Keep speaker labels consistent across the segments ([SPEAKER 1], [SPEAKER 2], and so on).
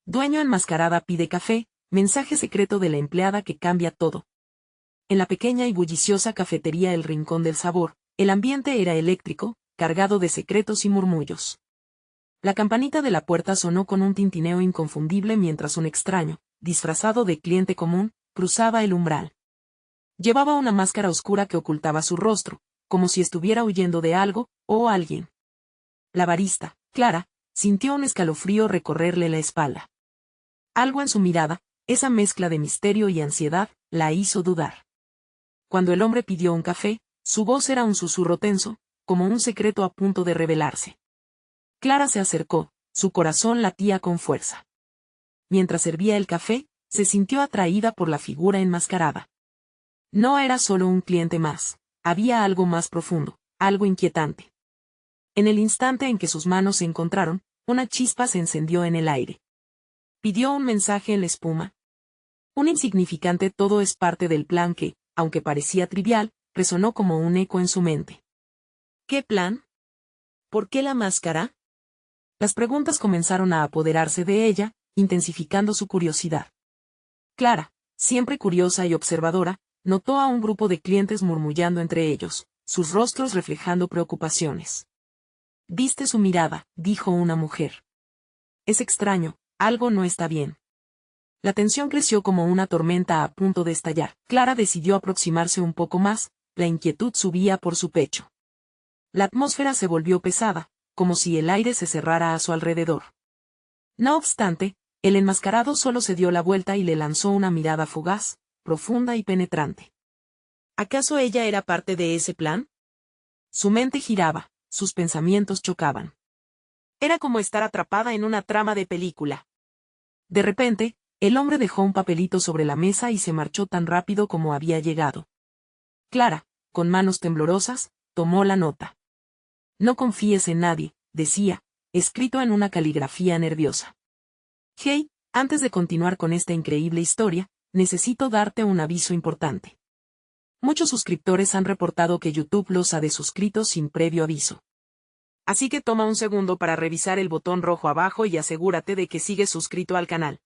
[SPEAKER 1] Dueño enmascarada pide café, mensaje secreto de la empleada que cambia todo. En la pequeña y bulliciosa cafetería El Rincón del Sabor, el ambiente era eléctrico, cargado de secretos y murmullos. La campanita de la puerta sonó con un tintineo inconfundible mientras un extraño, disfrazado de cliente común, cruzaba el umbral. Llevaba una máscara oscura que ocultaba su rostro, como si estuviera huyendo de algo, o alguien. La barista, Clara, sintió un escalofrío recorrerle la espalda. Algo en su mirada, esa mezcla de misterio y ansiedad, la hizo dudar. Cuando el hombre pidió un café, su voz era un susurro tenso, como un secreto a punto de revelarse. Clara se acercó, su corazón latía con fuerza. Mientras servía el café, se sintió atraída por la figura enmascarada. No era solo un cliente más, había algo más profundo, algo inquietante. En el instante en que sus manos se encontraron, una chispa se encendió en el aire. Pidió un mensaje en la espuma. Un insignificante todo es parte del plan que, aunque parecía trivial, resonó como un eco en su mente. ¿Qué plan? ¿Por qué la máscara? Las preguntas comenzaron a apoderarse de ella, intensificando su curiosidad. Clara, siempre curiosa y observadora, notó a un grupo de clientes murmullando entre ellos, sus rostros reflejando preocupaciones. «Viste su mirada», dijo una mujer. «Es extraño, algo no está bien». La tensión creció como una tormenta a punto de estallar. Clara decidió aproximarse un poco más, la inquietud subía por su pecho. La atmósfera se volvió pesada, como si el aire se cerrara a su alrededor. No obstante, el enmascarado solo se dio la vuelta y le lanzó una mirada fugaz, profunda y penetrante. ¿Acaso ella era parte de ese plan? Su mente giraba, sus pensamientos chocaban. Era como estar atrapada en una trama de película. De repente, el hombre dejó un papelito sobre la mesa y se marchó tan rápido como había llegado. Clara, con manos temblorosas, tomó la nota. «No confíes en nadie», decía, escrito en una caligrafía nerviosa. «Hey, antes de continuar con esta increíble historia, necesito darte un aviso importante. Muchos suscriptores han reportado que YouTube los ha desuscrito sin previo aviso. Así que toma un segundo para revisar el botón rojo abajo y asegúrate de que sigues suscrito al canal.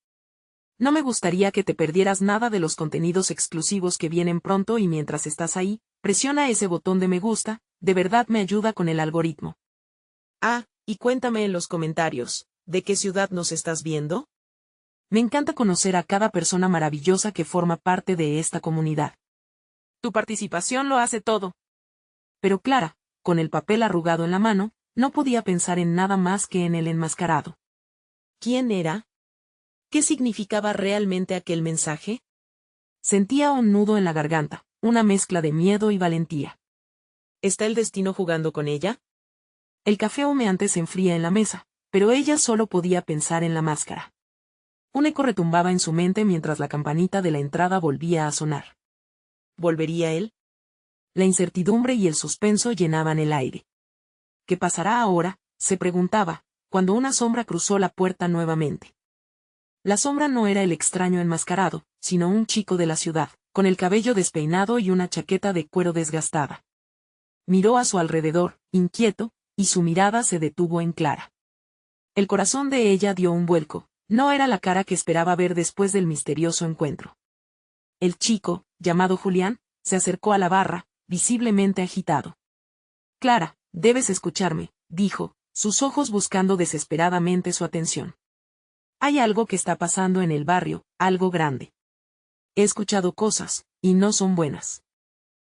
[SPEAKER 1] No me gustaría que te perdieras nada de los contenidos exclusivos que vienen pronto y mientras estás ahí, presiona ese botón de me gusta, de verdad me ayuda con el algoritmo. Ah, y cuéntame en los comentarios, ¿de qué ciudad nos estás viendo? Me encanta conocer a cada persona maravillosa que forma parte de esta comunidad. Tu participación lo hace todo». Pero Clara, con el papel arrugado en la mano, no podía pensar en nada más que en el enmascarado. ¿Quién era? ¿Qué significaba realmente aquel mensaje? Sentía un nudo en la garganta, una mezcla de miedo y valentía. ¿Está el destino jugando con ella? El café humeante se enfría en la mesa, pero ella solo podía pensar en la máscara. Un eco retumbaba en su mente mientras la campanita de la entrada volvía a sonar. ¿Volvería él? La incertidumbre y el suspenso llenaban el aire. ¿Qué pasará ahora?, se preguntaba, cuando una sombra cruzó la puerta nuevamente. La sombra no era el extraño enmascarado, sino un chico de la ciudad, con el cabello despeinado y una chaqueta de cuero desgastada. Miró a su alrededor, inquieto, y su mirada se detuvo en Clara. El corazón de ella dio un vuelco, no era la cara que esperaba ver después del misterioso encuentro. El chico, llamado Julián, se acercó a la barra, visiblemente agitado. «Clara, debes escucharme», dijo, sus ojos buscando desesperadamente su atención. «Hay algo que está pasando en el barrio, algo grande. He escuchado cosas, y no son buenas».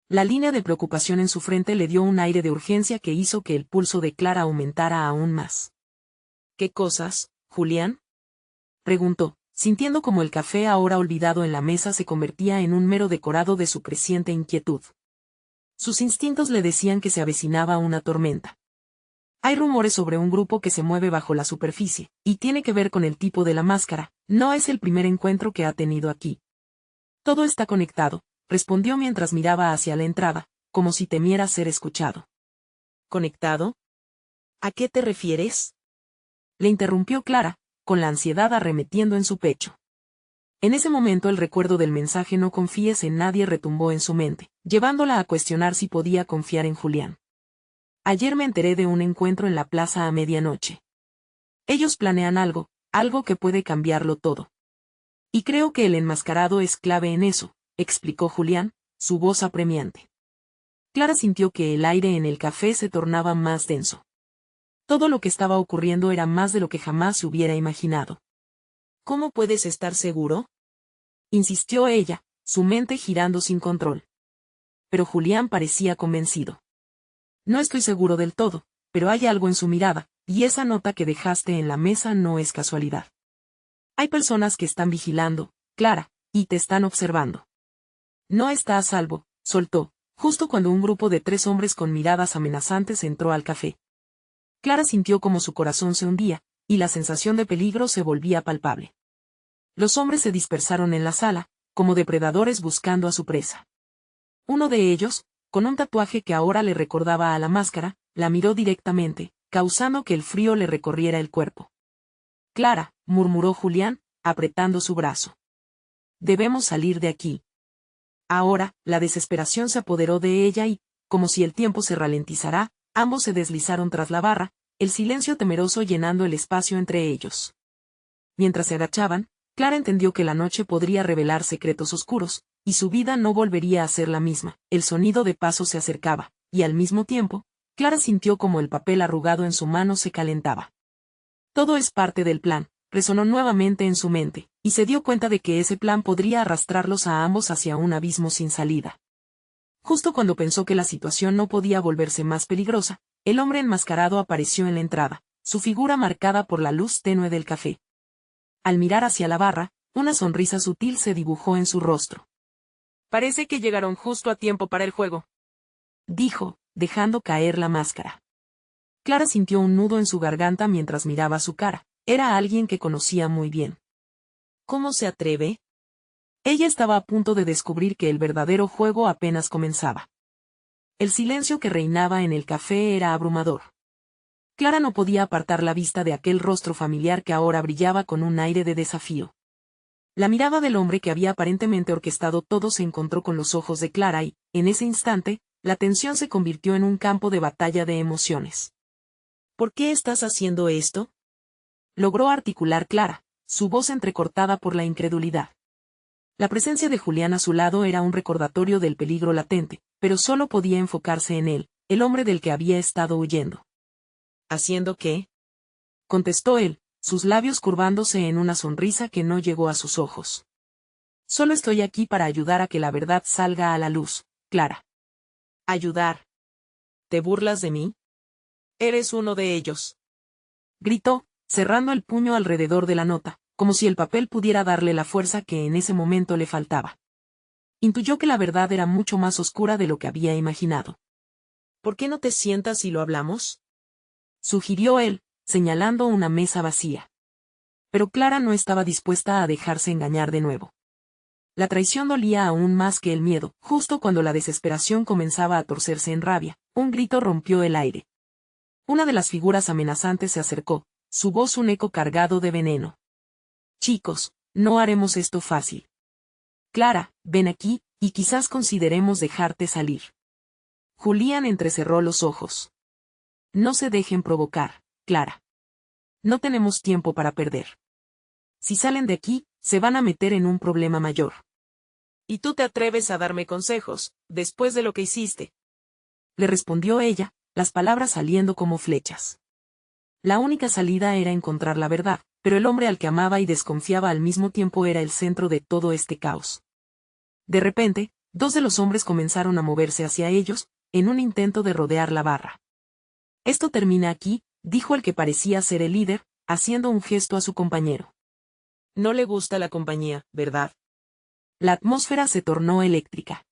[SPEAKER 1] La línea de preocupación en su frente le dio un aire de urgencia que hizo que el pulso de Clara aumentara aún más. «¿Qué cosas, Julián?», preguntó, sintiendo como el café ahora olvidado en la mesa se convertía en un mero decorado de su creciente inquietud. Sus instintos le decían que se avecinaba una tormenta. Hay rumores sobre un grupo que se mueve bajo la superficie, y tiene que ver con el tipo de la máscara, no es el primer encuentro que ha tenido aquí. Todo está conectado, respondió mientras miraba hacia la entrada, como si temiera ser escuchado. ¿Conectado? ¿A qué te refieres?, le interrumpió Clara, con la ansiedad arremetiendo en su pecho. En ese momento el recuerdo del mensaje «no confíes en nadie» retumbó en su mente, llevándola a cuestionar si podía confiar en Julián. «Ayer me enteré de un encuentro en la plaza a medianoche. Ellos planean algo, algo que puede cambiarlo todo. Y creo que el enmascarado es clave en eso, explicó Julián, su voz apremiante. Clara sintió que el aire en el café se tornaba más denso. Todo lo que estaba ocurriendo era más de lo que jamás se hubiera imaginado. ¿Cómo puedes estar seguro?, insistió ella, su mente girando sin control. Pero Julián parecía convencido. No estoy seguro del todo, pero hay algo en su mirada, y esa nota que dejaste en la mesa no es casualidad. Hay personas que están vigilando, Clara, y te están observando. No está a salvo, soltó, justo cuando un grupo de 3 hombres con miradas amenazantes entró al café. Clara sintió como su corazón se hundía, y la sensación de peligro se volvía palpable. Los hombres se dispersaron en la sala, como depredadores buscando a su presa. Uno de ellos, con un tatuaje que ahora le recordaba a la máscara, la miró directamente, causando que el frío le recorriera el cuerpo. Clara, murmuró Julián, apretando su brazo. Debemos salir de aquí. Ahora, la desesperación se apoderó de ella y, como si el tiempo se ralentizara, ambos se deslizaron tras la barra, el silencio temeroso llenando el espacio entre ellos. Mientras se agachaban, Clara entendió que la noche podría revelar secretos oscuros, y su vida no volvería a ser la misma. El sonido de pasos se acercaba, y al mismo tiempo, Clara sintió como el papel arrugado en su mano se calentaba. Todo es parte del plan, resonó nuevamente en su mente, y se dio cuenta de que ese plan podría arrastrarlos a ambos hacia un abismo sin salida. Justo cuando pensó que la situación no podía volverse más peligrosa, el hombre enmascarado apareció en la entrada, su figura marcada por la luz tenue del café. Al mirar hacia la barra, una sonrisa sutil se dibujó en su rostro. Parece que llegaron justo a tiempo para el juego, dijo, dejando caer la máscara. Clara sintió un nudo en su garganta mientras miraba su cara. Era alguien que conocía muy bien. ¿Cómo se atreve? Ella estaba a punto de descubrir que el verdadero juego apenas comenzaba. El silencio que reinaba en el café era abrumador. Clara no podía apartar la vista de aquel rostro familiar que ahora brillaba con un aire de desafío. La mirada del hombre que había aparentemente orquestado todo se encontró con los ojos de Clara y, en ese instante, la tensión se convirtió en un campo de batalla de emociones. ¿Por qué estás haciendo esto?, logró articular Clara, su voz entrecortada por la incredulidad. La presencia de Julián a su lado era un recordatorio del peligro latente, pero solo podía enfocarse en él, el hombre del que había estado huyendo. ¿Haciendo qué?, contestó él, sus labios curvándose en una sonrisa que no llegó a sus ojos. Solo estoy aquí para ayudar a que la verdad salga a la luz, Clara. ¿Ayudar? ¿Te burlas de mí? Eres uno de ellos, gritó, cerrando el puño alrededor de la nota, como si el papel pudiera darle la fuerza que en ese momento le faltaba. Intuyó que la verdad era mucho más oscura de lo que había imaginado. ¿Por qué no te sientas y lo hablamos?, sugirió él, señalando una mesa vacía. Pero Clara no estaba dispuesta a dejarse engañar de nuevo. La traición dolía aún más que el miedo. Justo cuando la desesperación comenzaba a torcerse en rabia, un grito rompió el aire. Una de las figuras amenazantes se acercó, su voz un eco cargado de veneno. Chicos, no haremos esto fácil. Clara, ven aquí, y quizás consideremos dejarte salir. Julián entrecerró los ojos. No se dejen provocar, Clara. No tenemos tiempo para perder. Si salen de aquí, se van a meter en un problema mayor. ¿Y tú te atreves a darme consejos, después de lo que hiciste?, le respondió ella, las palabras saliendo como flechas. La única salida era encontrar la verdad, pero el hombre al que amaba y desconfiaba al mismo tiempo era el centro de todo este caos. De repente, 2 de los hombres comenzaron a moverse hacia ellos, en un intento de rodear la barra. Esto termina aquí, dijo el que parecía ser el líder, haciendo un gesto a su compañero. No le gusta la compañía, ¿verdad? La atmósfera se tornó eléctrica.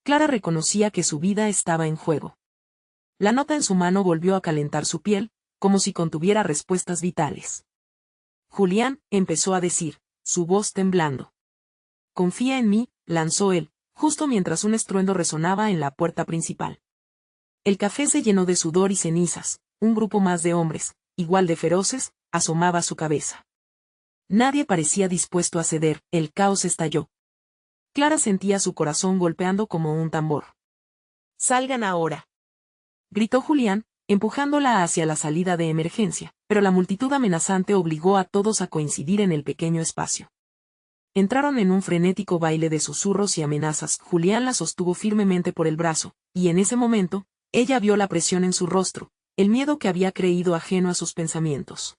[SPEAKER 1] Clara reconocía que su vida estaba en juego. La nota en su mano volvió a calentar su piel, como si contuviera respuestas vitales. Julián, empezó a decir, su voz temblando. Confía en mí, lanzó él, justo mientras un estruendo resonaba en la puerta principal. El café se llenó de sudor y cenizas, un grupo más de hombres, igual de feroces, asomaba su cabeza. Nadie parecía dispuesto a ceder, el caos estalló. Clara sentía su corazón golpeando como un tambor. «Salgan ahora», gritó Julián, empujándola hacia la salida de emergencia, pero la multitud amenazante obligó a todos a coincidir en el pequeño espacio. Entraron en un frenético baile de susurros y amenazas. Julián la sostuvo firmemente por el brazo, y en ese momento, ella vio la presión en su rostro, el miedo que había creído ajeno a sus pensamientos.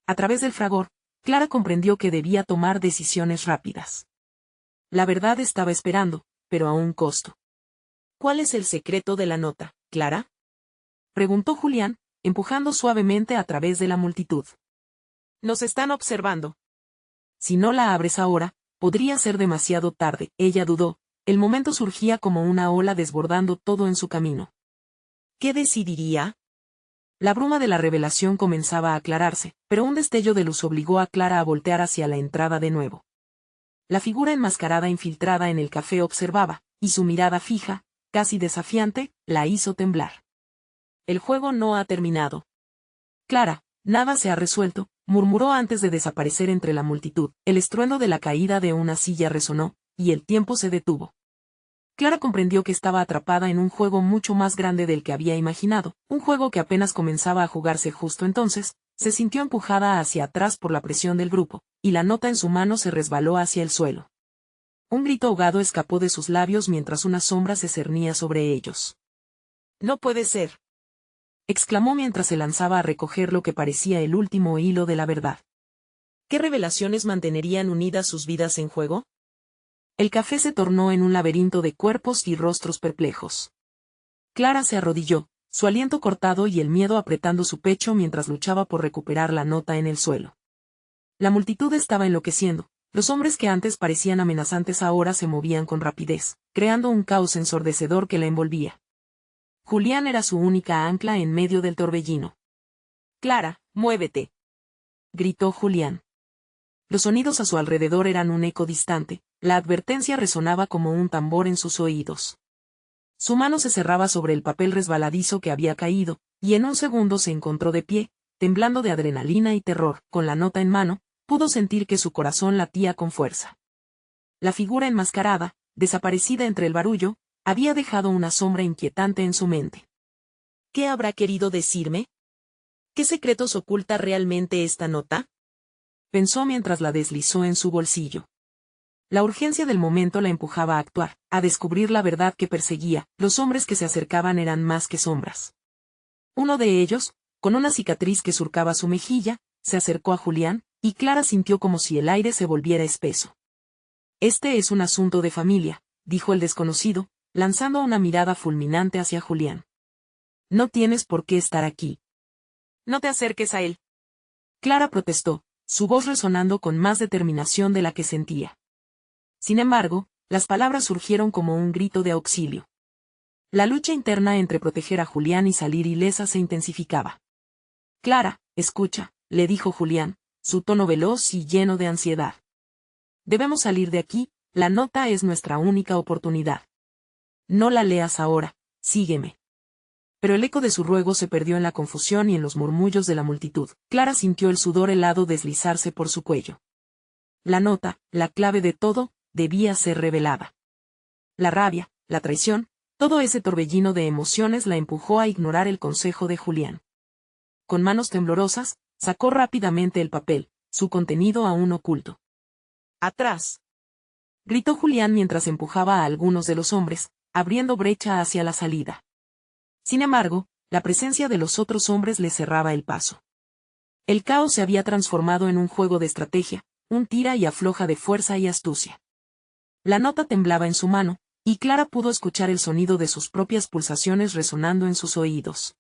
[SPEAKER 1] A través del fragor, Clara comprendió que debía tomar decisiones rápidas. La verdad estaba esperando, pero a un costo. ¿Cuál es el secreto de la nota, Clara?, preguntó Julián, empujando suavemente a través de la multitud. Nos están observando. Si no la abres ahora, podría ser demasiado tarde. Ella dudó, el momento surgía como una ola desbordando todo en su camino. ¿Qué decidiría? La bruma de la revelación comenzaba a aclararse, pero un destello de luz obligó a Clara a voltear hacia la entrada de nuevo. La figura enmascarada infiltrada en el café observaba, y su mirada fija, casi desafiante, la hizo temblar. El juego no ha terminado. Clara, nada se ha resuelto, murmuró antes de desaparecer entre la multitud. El estruendo de la caída de una silla resonó, y el tiempo se detuvo. Clara comprendió que estaba atrapada en un juego mucho más grande del que había imaginado, un juego que apenas comenzaba a jugarse justo entonces. Se sintió empujada hacia atrás por la presión del grupo, y la nota en su mano se resbaló hacia el suelo. Un grito ahogado escapó de sus labios mientras una sombra se cernía sobre ellos. «No puede ser», exclamó mientras se lanzaba a recoger lo que parecía el último hilo de la verdad. ¿Qué revelaciones mantenerían unidas sus vidas en juego? El café se tornó en un laberinto de cuerpos y rostros perplejos. Clara se arrodilló, su aliento cortado y el miedo apretando su pecho mientras luchaba por recuperar la nota en el suelo. La multitud estaba enloqueciendo, los hombres que antes parecían amenazantes ahora se movían con rapidez, creando un caos ensordecedor que la envolvía. Julián era su única ancla en medio del torbellino. «Clara, muévete», gritó Julián. Los sonidos a su alrededor eran un eco distante, la advertencia resonaba como un tambor en sus oídos. Su mano se cerraba sobre el papel resbaladizo que había caído, y en un segundo se encontró de pie, temblando de adrenalina y terror. Con la nota en mano, pudo sentir que su corazón latía con fuerza. La figura enmascarada, desaparecida entre el barullo, había dejado una sombra inquietante en su mente. ¿Qué habrá querido decirme? ¿Qué secretos oculta realmente esta nota?, pensó mientras la deslizó en su bolsillo. La urgencia del momento la empujaba a actuar, a descubrir la verdad que perseguía. Los hombres que se acercaban eran más que sombras. Uno de ellos, con una cicatriz que surcaba su mejilla, se acercó a Julián, y Clara sintió como si el aire se volviera espeso. «Este es un asunto de familia», dijo el desconocido, lanzando una mirada fulminante hacia Julián. «No tienes por qué estar aquí». «No te acerques a él», Clara protestó, su voz resonando con más determinación de la que sentía. Sin embargo, las palabras surgieron como un grito de auxilio. La lucha interna entre proteger a Julián y salir ilesa se intensificaba. «Clara, escucha», le dijo Julián, su tono veloz y lleno de ansiedad. «Debemos salir de aquí, la nota es nuestra única oportunidad. No la leas ahora, sígueme». Pero el eco de su ruego se perdió en la confusión y en los murmullos de la multitud. Clara sintió el sudor helado deslizarse por su cuello. La nota, la clave de todo, debía ser revelada. La rabia, la traición, todo ese torbellino de emociones la empujó a ignorar el consejo de Julián. Con manos temblorosas, sacó rápidamente el papel, su contenido aún oculto. «¡Atrás!», gritó Julián mientras empujaba a algunos de los hombres, abriendo brecha hacia la salida. Sin embargo, la presencia de los otros hombres le cerraba el paso. El caos se había transformado en un juego de estrategia, un tira y afloja de fuerza y astucia. La nota temblaba en su mano, y Clara pudo escuchar el sonido de sus propias pulsaciones resonando en sus oídos.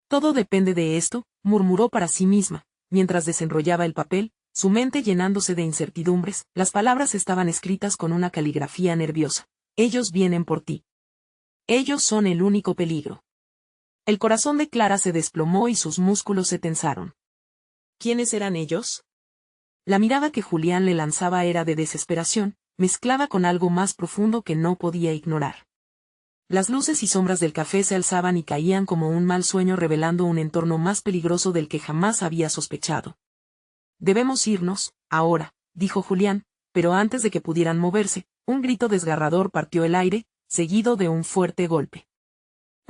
[SPEAKER 1] «Todo depende de esto», murmuró para sí misma, mientras desenrollaba el papel, su mente llenándose de incertidumbres. Las palabras estaban escritas con una caligrafía nerviosa. «Ellos vienen por ti. Ellos son el único peligro». El corazón de Clara se desplomó y sus músculos se tensaron. ¿Quiénes eran ellos? La mirada que Julián le lanzaba era de desesperación, mezclada con algo más profundo que no podía ignorar. Las luces y sombras del café se alzaban y caían como un mal sueño revelando un entorno más peligroso del que jamás había sospechado. «Debemos irnos, ahora», dijo Julián, pero antes de que pudieran moverse, un grito desgarrador partió el aire, seguido de un fuerte golpe.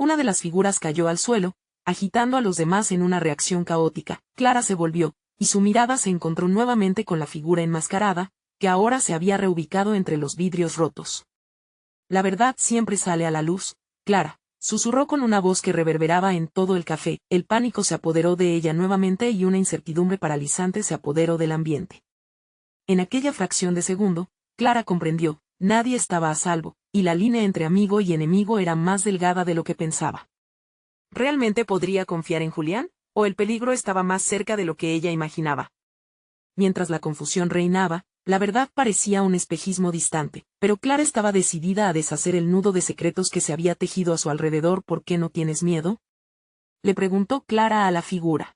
[SPEAKER 1] Una de las figuras cayó al suelo, agitando a los demás en una reacción caótica. Clara se volvió, y su mirada se encontró nuevamente con la figura enmascarada, que ahora se había reubicado entre los vidrios rotos. La verdad siempre sale a la luz, Clara, susurró con una voz que reverberaba en todo el café. El pánico se apoderó de ella nuevamente y una incertidumbre paralizante se apoderó del ambiente. En aquella fracción de segundo, Clara comprendió, nadie estaba a salvo, y la línea entre amigo y enemigo era más delgada de lo que pensaba. ¿Realmente podría confiar en Julián? ¿O el peligro estaba más cerca de lo que ella imaginaba? Mientras la confusión reinaba, la verdad parecía un espejismo distante, pero Clara estaba decidida a deshacer el nudo de secretos que se había tejido a su alrededor. ¿Por qué no tienes miedo?, le preguntó Clara a la figura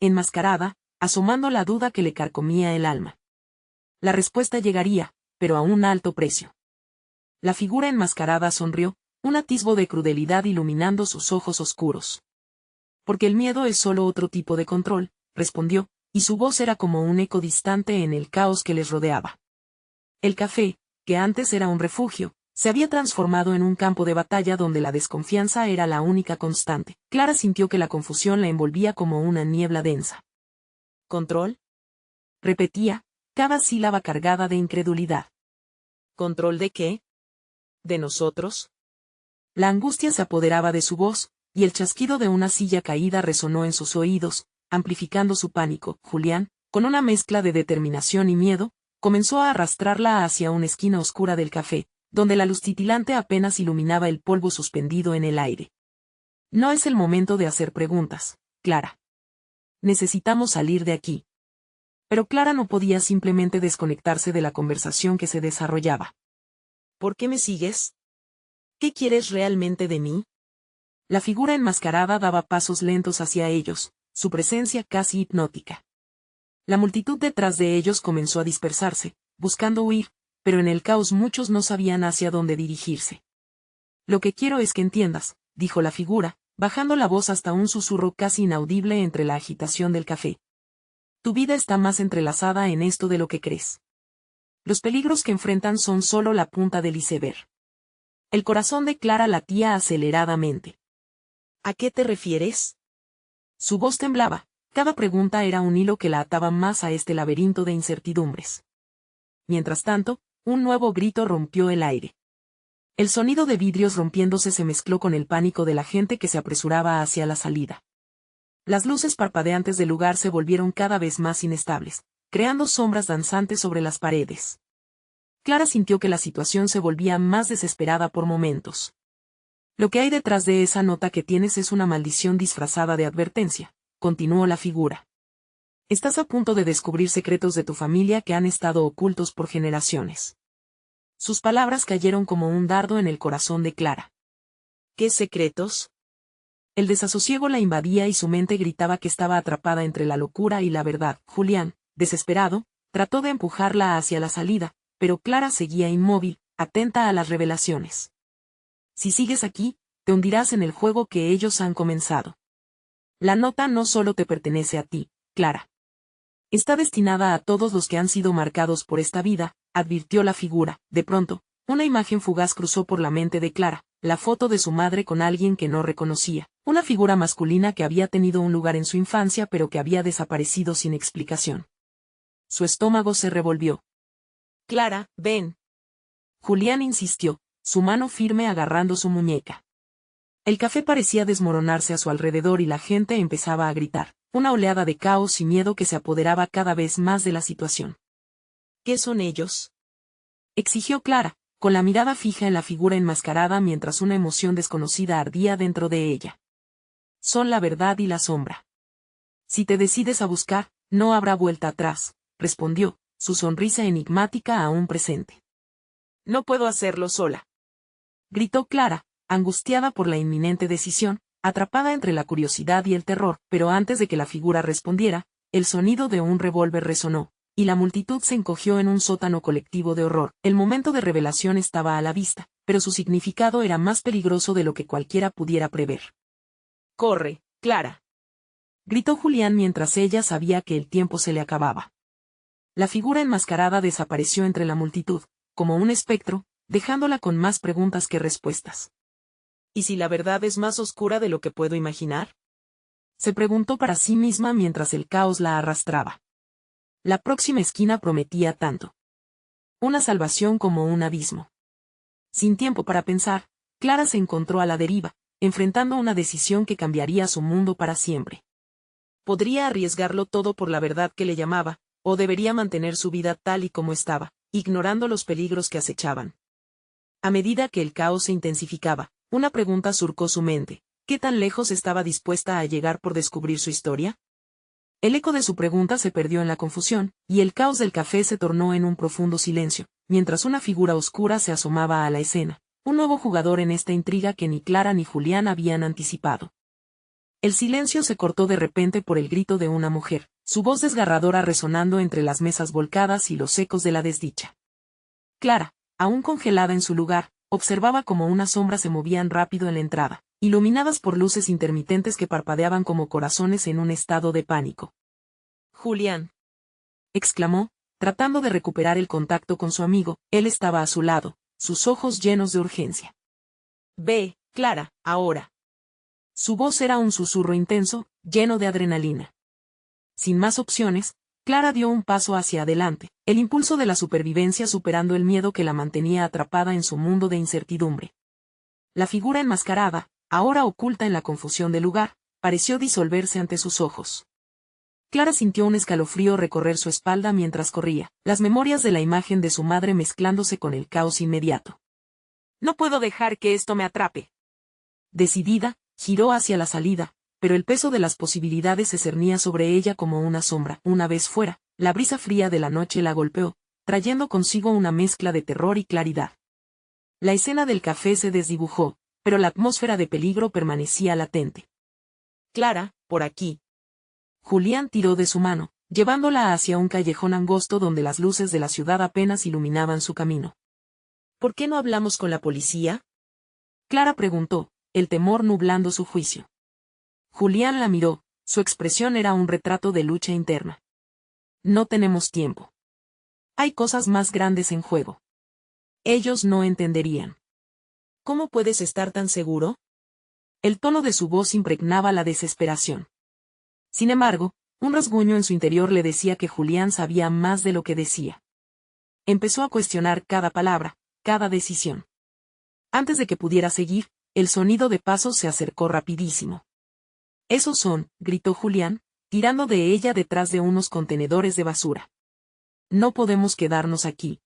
[SPEAKER 1] enmascarada, asomando la duda que le carcomía el alma. La respuesta llegaría, pero a un alto precio. La figura enmascarada sonrió, un atisbo de crudelidad iluminando sus ojos oscuros. Porque el miedo es solo otro tipo de control, respondió, y su voz era como un eco distante en el caos que les rodeaba. El café, que antes era un refugio, se había transformado en un campo de batalla donde la desconfianza era la única constante. Clara sintió que la confusión la envolvía como una niebla densa. ¿Control?, repetía, cada sílaba cargada de incredulidad. ¿Control de qué? ¿De nosotros? La angustia se apoderaba de su voz, y el chasquido de una silla caída resonó en sus oídos, amplificando su pánico. Julián, con una mezcla de determinación y miedo, comenzó a arrastrarla hacia una esquina oscura del café, donde la luz titilante apenas iluminaba el polvo suspendido en el aire. No es el momento de hacer preguntas, Clara. Necesitamos salir de aquí. Pero Clara no podía simplemente desconectarse de la conversación que se desarrollaba. ¿Por qué me sigues? ¿Qué quieres realmente de mí? La figura enmascarada daba pasos lentos hacia ellos, su presencia casi hipnótica. La multitud detrás de ellos comenzó a dispersarse, buscando huir, pero en el caos muchos no sabían hacia dónde dirigirse. Lo que quiero es que entiendas, dijo la figura, bajando la voz hasta un susurro casi inaudible entre la agitación del café. Tu vida está más entrelazada en esto de lo que crees. Los peligros que enfrentan son solo la punta del iceberg. El corazón de Clara latía aceleradamente. ¿A qué te refieres? Su voz temblaba, cada pregunta era un hilo que la ataba más a este laberinto de incertidumbres. Mientras tanto, un nuevo grito rompió el aire. El sonido de vidrios rompiéndose se mezcló con el pánico de la gente que se apresuraba hacia la salida. Las luces parpadeantes del lugar se volvieron cada vez más inestables, creando sombras danzantes sobre las paredes. Clara sintió que la situación se volvía más desesperada por momentos. Lo que hay detrás de esa nota que tienes es una maldición disfrazada de advertencia, continuó la figura. Estás a punto de descubrir secretos de tu familia que han estado ocultos por generaciones. Sus palabras cayeron como un dardo en el corazón de Clara. ¿Qué secretos? El desasosiego la invadía y su mente gritaba que estaba atrapada entre la locura y la verdad. Julián, desesperado, trató de empujarla hacia la salida, pero Clara seguía inmóvil, atenta a las revelaciones. Si sigues aquí, te hundirás en el juego que ellos han comenzado. La nota no solo te pertenece a ti, Clara. Está destinada a todos los que han sido marcados por esta vida, advirtió la figura. De pronto, una imagen fugaz cruzó por la mente de Clara, la foto de su madre con alguien que no reconocía, una figura masculina que había tenido un lugar en su infancia pero que había desaparecido sin explicación. Su estómago se revolvió. Clara, ven. Julián insistió, su mano firme agarrando su muñeca. El café parecía desmoronarse a su alrededor y la gente empezaba a gritar, una oleada de caos y miedo que se apoderaba cada vez más de la situación. ¿Qué son ellos?, exigió Clara, con la mirada fija en la figura enmascarada mientras una emoción desconocida ardía dentro de ella. Son la verdad y la sombra. Si te decides a buscar, no habrá vuelta atrás, respondió, su sonrisa enigmática aún presente. No puedo hacerlo sola, gritó Clara, angustiada por la inminente decisión, atrapada entre la curiosidad y el terror, pero antes de que la figura respondiera, el sonido de un revólver resonó, y la multitud se encogió en un sótano colectivo de horror. El momento de revelación estaba a la vista, pero su significado era más peligroso de lo que cualquiera pudiera prever. «¡Corre, Clara!», gritó Julián mientras ella sabía que el tiempo se le acababa. La figura enmascarada desapareció entre la multitud, como un espectro, dejándola con más preguntas que respuestas. ¿Y si la verdad es más oscura de lo que puedo imaginar? Se preguntó para sí misma mientras el caos la arrastraba. La próxima esquina prometía tanto. Una salvación como un abismo. Sin tiempo para pensar, Clara se encontró a la deriva, enfrentando una decisión que cambiaría su mundo para siempre. Podría arriesgarlo todo por la verdad que le llamaba, o debería mantener su vida tal y como estaba, ignorando los peligros que acechaban. A medida que el caos se intensificaba, una pregunta surcó su mente: ¿qué tan lejos estaba dispuesta a llegar por descubrir su historia? El eco de su pregunta se perdió en la confusión, y el caos del café se tornó en un profundo silencio, mientras una figura oscura se asomaba a la escena, un nuevo jugador en esta intriga que ni Clara ni Julián habían anticipado. El silencio se cortó de repente por el grito de una mujer, su voz desgarradora resonando entre las mesas volcadas y los ecos de la desdicha. Clara, aún congelada en su lugar, observaba cómo unas sombras se movían rápido en la entrada, iluminadas por luces intermitentes que parpadeaban como corazones en un estado de pánico. «Julián», exclamó, tratando de recuperar el contacto con su amigo. Él estaba a su lado, sus ojos llenos de urgencia. «Ve, Clara, ahora». Su voz era un susurro intenso, lleno de adrenalina. Sin más opciones, Clara dio un paso hacia adelante, el impulso de la supervivencia superando el miedo que la mantenía atrapada en su mundo de incertidumbre. La figura enmascarada, ahora oculta en la confusión del lugar, pareció disolverse ante sus ojos. Clara sintió un escalofrío recorrer su espalda mientras corría, las memorias de la imagen de su madre mezclándose con el caos inmediato. «No puedo dejar que esto me atrape». Decidida, giró hacia la salida, pero el peso de las posibilidades se cernía sobre ella como una sombra. Una vez fuera, la brisa fría de la noche la golpeó, trayendo consigo una mezcla de terror y claridad. La escena del café se desdibujó, pero la atmósfera de peligro permanecía latente. «Clara, por aquí». Julián tiró de su mano, llevándola hacia un callejón angosto donde las luces de la ciudad apenas iluminaban su camino. «¿Por qué no hablamos con la policía?», Clara preguntó, el temor nublando su juicio. Julián la miró, su expresión era un retrato de lucha interna. «No tenemos tiempo. Hay cosas más grandes en juego. Ellos no entenderían». «¿Cómo puedes estar tan seguro?». El tono de su voz impregnaba la desesperación. Sin embargo, un rasguño en su interior le decía que Julián sabía más de lo que decía. Empezó a cuestionar cada palabra, cada decisión. Antes de que pudiera seguir, el sonido de pasos se acercó rapidísimo. «Esos son», gritó Julián, tirando de ella detrás de unos contenedores de basura. «No podemos quedarnos aquí.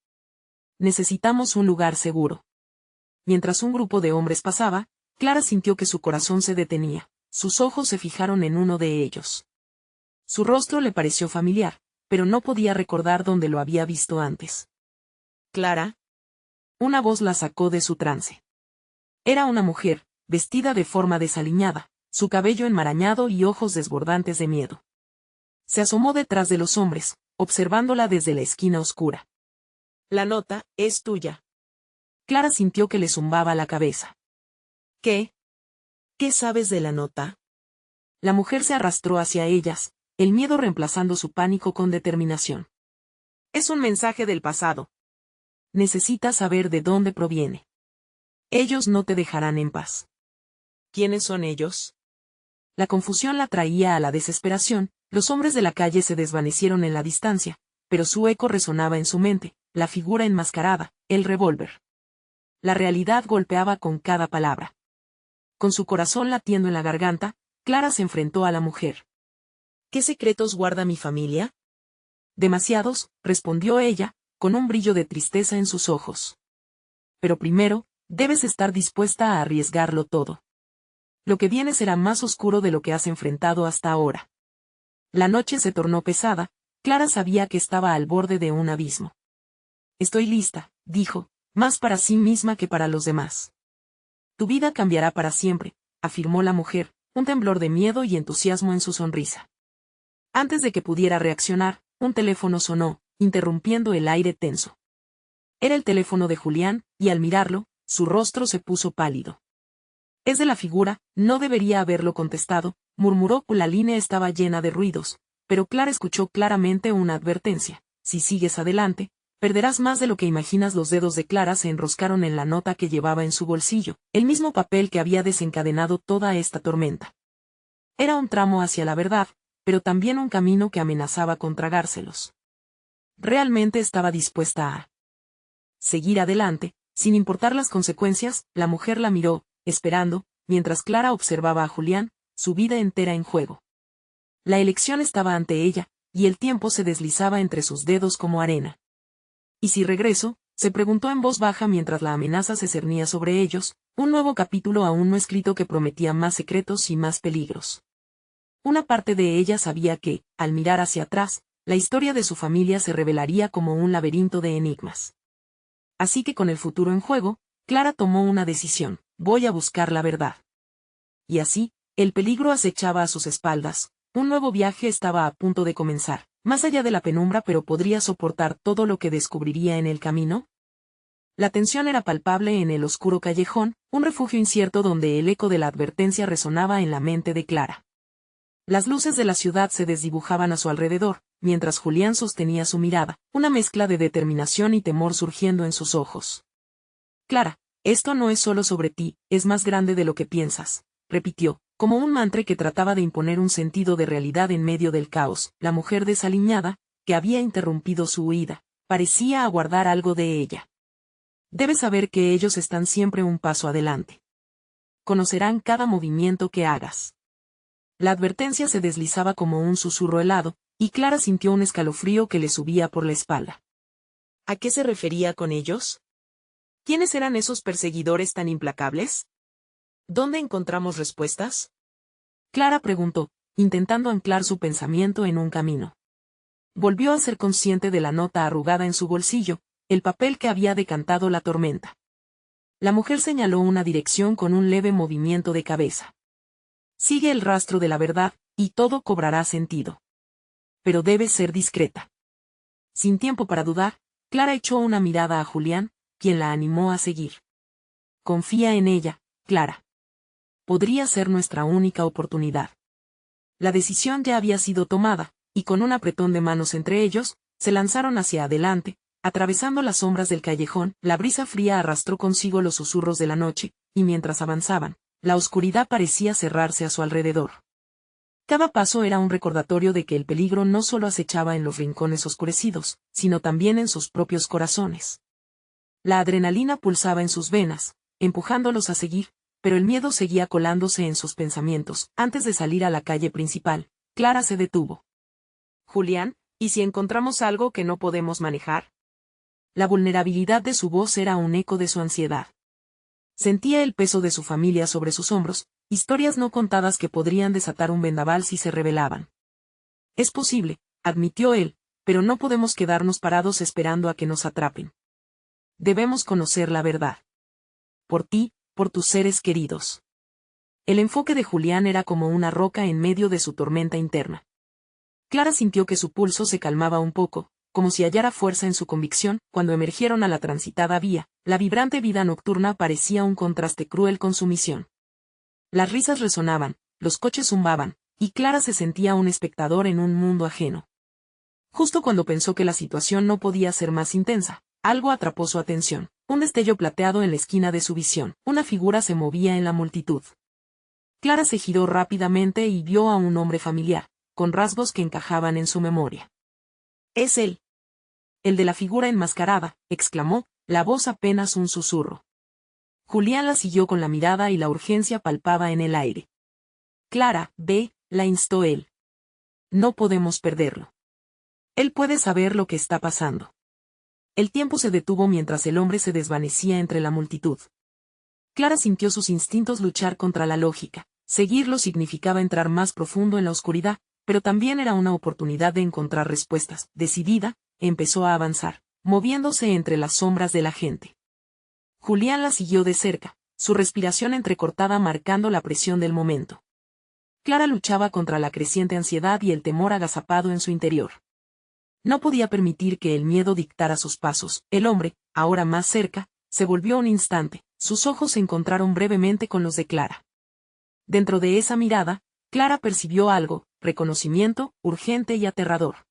[SPEAKER 1] Necesitamos un lugar seguro». Mientras un grupo de hombres pasaba, Clara sintió que su corazón se detenía. Sus ojos se fijaron en uno de ellos. Su rostro le pareció familiar, pero no podía recordar dónde lo había visto antes. «Clara». Una voz la sacó de su trance. Era una mujer, vestida de forma desaliñada, su cabello enmarañado y ojos desbordantes de miedo. Se asomó detrás de los hombres, observándola desde la esquina oscura. «La nota es tuya». Clara sintió que le zumbaba la cabeza. «¿Qué? ¿Qué sabes de la nota?». La mujer se arrastró hacia ellas, el miedo reemplazando su pánico con determinación. «Es un mensaje del pasado. Necesitas saber de dónde proviene. Ellos no te dejarán en paz». «¿Quiénes son ellos?». La confusión la traía a la desesperación, los hombres de la calle se desvanecieron en la distancia, pero su eco resonaba en su mente, la figura enmascarada, el revólver. La realidad golpeaba con cada palabra. Con su corazón latiendo en la garganta, Clara se enfrentó a la mujer. «¿Qué secretos guarda mi familia?». «Demasiados», respondió ella, con un brillo de tristeza en sus ojos. «Pero primero, debes estar dispuesta a arriesgarlo todo. Lo que viene será más oscuro de lo que has enfrentado hasta ahora». La noche se tornó pesada, Clara sabía que estaba al borde de un abismo. «Estoy lista», dijo, más para sí misma que para los demás. «Tu vida cambiará para siempre», afirmó la mujer, un temblor de miedo y entusiasmo en su sonrisa. Antes de que pudiera reaccionar, un teléfono sonó, interrumpiendo el aire tenso. Era el teléfono de Julián, y al mirarlo, su rostro se puso pálido. «Es de la figura, no debería haberlo contestado», murmuró. La línea estaba llena de ruidos, pero Clara escuchó claramente una advertencia: «Si sigues adelante, Perderás más de lo que imaginas. Los dedos de Clara se enroscaron en la nota que llevaba en su bolsillo, el mismo papel que había desencadenado toda esta tormenta. Era un tramo hacia la verdad, pero también un camino que amenazaba con tragárselos. Realmente estaba dispuesta a seguir adelante, sin importar las consecuencias. La mujer la miró, esperando, mientras Clara observaba a Julián, su vida entera en juego. La elección estaba ante ella, y el tiempo se deslizaba entre sus dedos como arena. ¿Y si regreso?, se preguntó en voz baja mientras la amenaza se cernía sobre ellos, un nuevo capítulo aún no escrito que prometía más secretos y más peligros. Una parte de ella sabía que, al mirar hacia atrás, la historia de su familia se revelaría como un laberinto de enigmas. Así que con el futuro en juego, Clara tomó una decisión: voy a buscar la verdad. Y así, el peligro acechaba a sus espaldas, un nuevo viaje estaba a punto de comenzar, más allá de la penumbra. Pero ¿podría soportar todo lo que descubriría en el camino? La tensión era palpable en el oscuro callejón, un refugio incierto donde el eco de la advertencia resonaba en la mente de Clara. Las luces de la ciudad se desdibujaban a su alrededor, mientras Julián sostenía su mirada, una mezcla de determinación y temor surgiendo en sus ojos. Clara, esto no es solo sobre ti, es más grande de lo que piensas, repitió, como un mantra que trataba de imponer un sentido de realidad en medio del caos. La mujer desaliñada, que había interrumpido su huida, parecía aguardar algo de ella. Debes saber que ellos están siempre un paso adelante. Conocerán cada movimiento que hagas. La advertencia se deslizaba como un susurro helado, y Clara sintió un escalofrío que le subía por la espalda. ¿A qué se refería con ellos? ¿Quiénes eran esos perseguidores tan implacables? ¿Dónde encontramos respuestas? Clara preguntó, intentando anclar su pensamiento en un camino. Volvió a ser consciente de la nota arrugada en su bolsillo, el papel que había decantado la tormenta. La mujer señaló una dirección con un leve movimiento de cabeza. Sigue el rastro de la verdad, y todo cobrará sentido. Pero debes ser discreta. Sin tiempo para dudar, Clara echó una mirada a Julián, quien la animó a seguir. Confía en ella, Clara. Podría ser nuestra única oportunidad. La decisión ya había sido tomada, y con un apretón de manos entre ellos, se lanzaron hacia adelante, atravesando las sombras del callejón. La brisa fría arrastró consigo los susurros de la noche, y mientras avanzaban, la oscuridad parecía cerrarse a su alrededor. Cada paso era un recordatorio de que el peligro no solo acechaba en los rincones oscurecidos, sino también en sus propios corazones. La adrenalina pulsaba en sus venas, empujándolos a seguir, pero el miedo seguía colándose en sus pensamientos. Antes de salir a la calle principal, Clara se detuvo. Julián, ¿y si encontramos algo que no podemos manejar? La vulnerabilidad de su voz era un eco de su ansiedad. Sentía el peso de su familia sobre sus hombros, historias no contadas que podrían desatar un vendaval si se revelaban. Es posible, admitió él, pero no podemos quedarnos parados esperando a que nos atrapen. Debemos conocer la verdad. Por ti, por tus seres queridos. El enfoque de Julián era como una roca en medio de su tormenta interna. Clara sintió que su pulso se calmaba un poco, como si hallara fuerza en su convicción. Cuando emergieron a la transitada vía, la vibrante vida nocturna parecía un contraste cruel con su misión. Las risas resonaban, los coches zumbaban, y Clara se sentía un espectador en un mundo ajeno. Justo cuando pensó que la situación no podía ser más intensa, algo atrapó su atención, un destello plateado en la esquina de su visión. Una figura se movía en la multitud. Clara se giró rápidamente y vio a un hombre familiar, con rasgos que encajaban en su memoria. «Es él. El de la figura enmascarada», exclamó, la voz apenas un susurro. Julián la siguió con la mirada y la urgencia palpaba en el aire. «Clara, ve», la instó él. «No podemos perderlo. Él puede saber lo que está pasando». El tiempo se detuvo mientras el hombre se desvanecía entre la multitud. Clara sintió sus instintos luchar contra la lógica. Seguirlo significaba entrar más profundo en la oscuridad, pero también era una oportunidad de encontrar respuestas. Decidida, empezó a avanzar, moviéndose entre las sombras de la gente. Julián la siguió de cerca, su respiración entrecortada marcando la presión del momento. Clara luchaba contra la creciente ansiedad y el temor agazapado en su interior. No podía permitir que el miedo dictara sus pasos. El hombre, ahora más cerca, se volvió un instante, sus ojos se encontraron brevemente con los de Clara. Dentro de esa mirada, Clara percibió algo, reconocimiento, urgente y aterrador.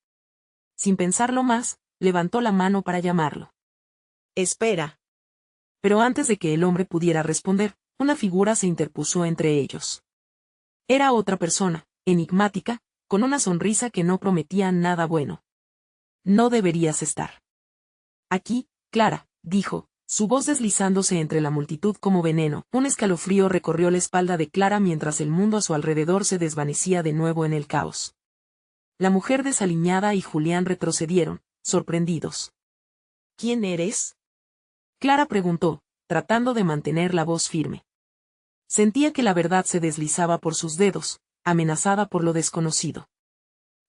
[SPEAKER 1] Sin pensarlo más, levantó la mano para llamarlo.
[SPEAKER 2] Espera.
[SPEAKER 1] Pero antes de que el hombre pudiera responder, una figura se interpuso entre ellos. Era otra persona, enigmática, con una sonrisa que no prometía nada bueno. No deberías estar aquí, Clara, dijo, su voz deslizándose entre la multitud como veneno. Un escalofrío recorrió la espalda de Clara mientras el mundo a su alrededor se desvanecía de nuevo en el caos. La mujer desaliñada y Julián retrocedieron, sorprendidos.
[SPEAKER 2] ¿Quién eres?
[SPEAKER 1] Clara preguntó, tratando de mantener la voz firme. Sentía que la verdad se deslizaba por sus dedos, amenazada por lo desconocido.